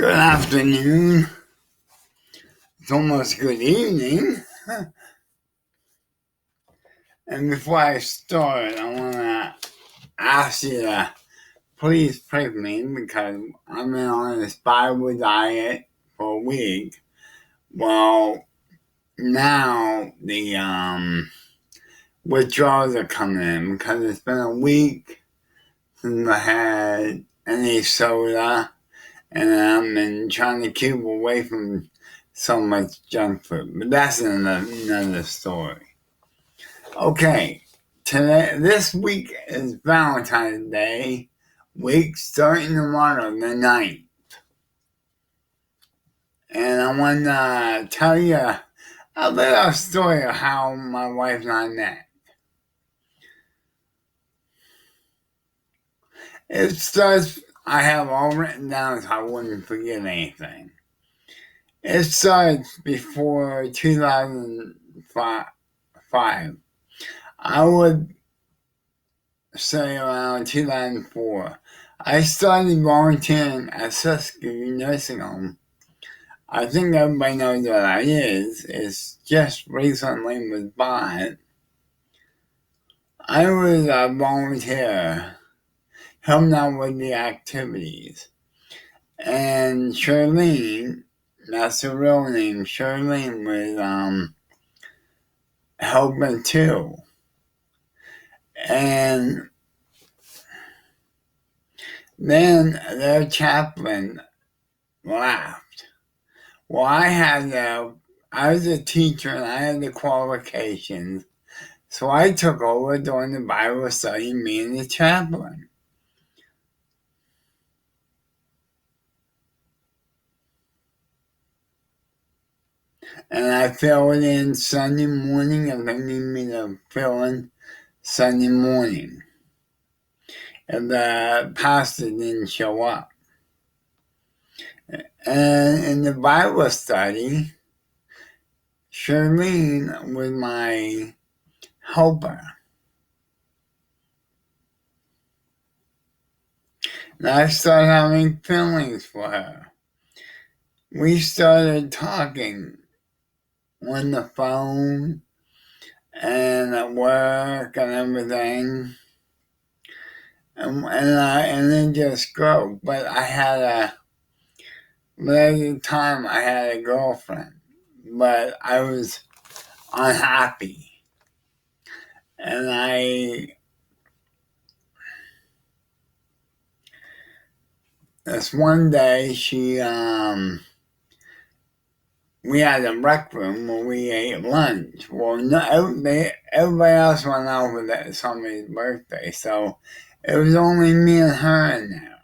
Good afternoon. It's almost good evening. And before I start, I want to ask you to please pray for me because I've been on this Bible diet for a week. Well, now the withdrawals are coming in because it's been a week since I had any soda, and I've been trying to keep away from so much junk food. But that's another story. Okay, this week is Valentine's Day week, starting tomorrow, the 9th. And I want to tell you a little story of how my wife and I met. It starts, I have all written down so I wouldn't forget anything. It starts before 2005. I would say around 2004. I started volunteering at Siskiyou Nursing Home. I think everybody knows what that is. It's just recently was bought. I was a volunteer, helping out with the activities. And Charlene, that's her real name, Charlene was helping too. And then their chaplain laughed. Well, I was a teacher and I had the qualifications, so I took over during the Bible study, me and the chaplain. And I filled in Sunday morning if they need me to fill in Sunday morning. If the pastor didn't show up. And in the Bible study, Charlene was my helper. And I started having feelings for her. We started talking on the phone and at work and everything. And it just grew. But at the time I had a girlfriend, but I was unhappy. And this one day we had a rec room where we ate lunch. Well, everybody else went out with somebody's birthday, so it was only me and her in there.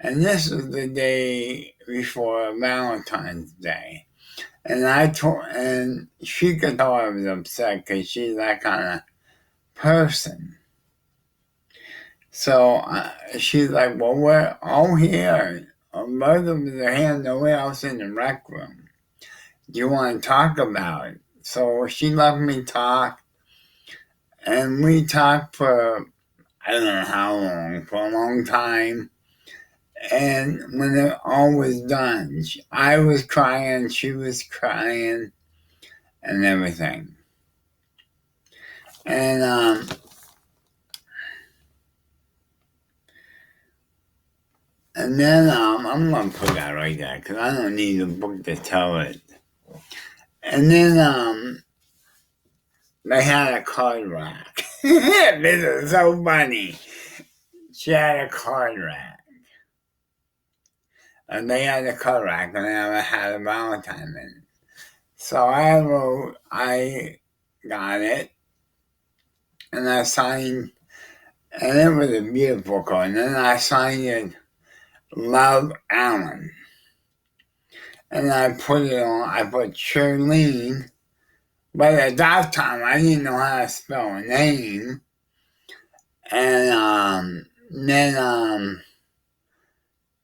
And this was the day before Valentine's Day. And she could tell I was upset because she's that kind of person. So she's like, well, we're all here. Both of us are here, nobody else in the rec room. Do you want to talk about it? So she let me talk. And we talked for, I don't know how long, for a long time. And when it all was done, I was crying, she was crying, and everything. And then I'm going to put that right there because I don't need a book to tell it. And then they had a card rack. This is so funny. She had a card rack. And they had a card rack and I had a Valentine in it. So I got it. And I signed, and it was a beautiful card. And then I signed it, Love Alan. And I put Charlene, but at that time I didn't know how to spell her name. And then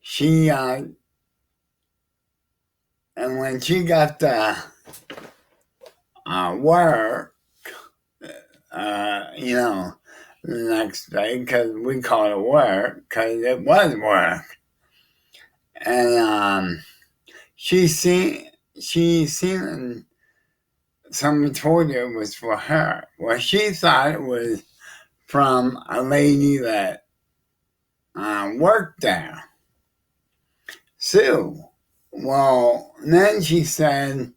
she, and when she got the work, the next day, because we call it work, because it was work. and she seen someone told her it was for her. Well, she thought it was from a lady that worked there, Sue. Well, then she said,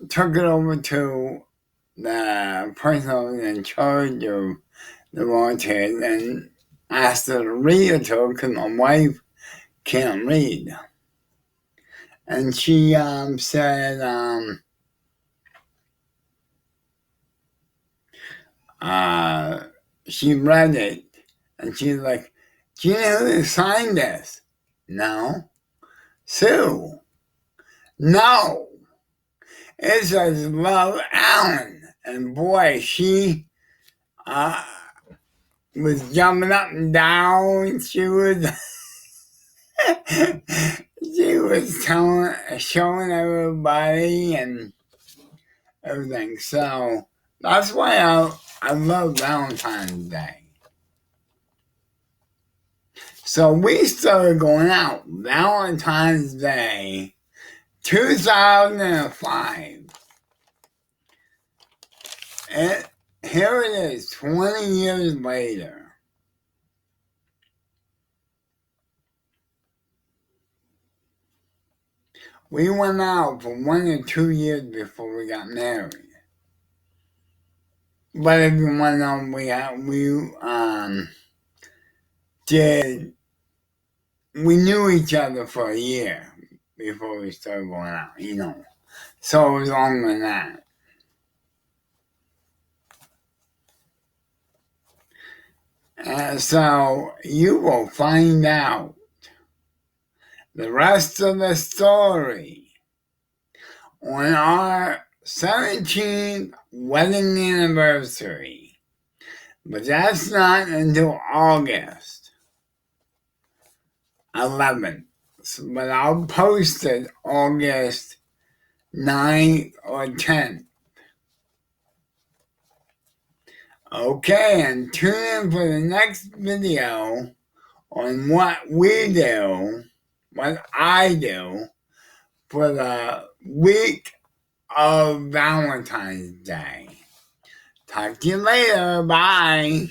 took it over to the person in charge of the volunteers and asked her to read it to her because my wife can't read. And she said, she read it and she's like, do you know who signed this? No. Sue? No. It says Love Allen. And boy, she was jumping up and down. She was showing everybody and everything. So that's why I love Valentine's Day. So we started going out Valentine's Day 2005. And here it is, 20 years later. We went out for 1 or 2 years before we got married. But if you want to know, we knew each other for a year before we started going out, So it was longer than that. So you will find out the rest of the story on our 17th wedding anniversary. But that's not until August 11th. But I'll post it August 9th or 10th. Okay, and tune in for the next video on what I do for the week of Valentine's Day. Talk to you later. Bye.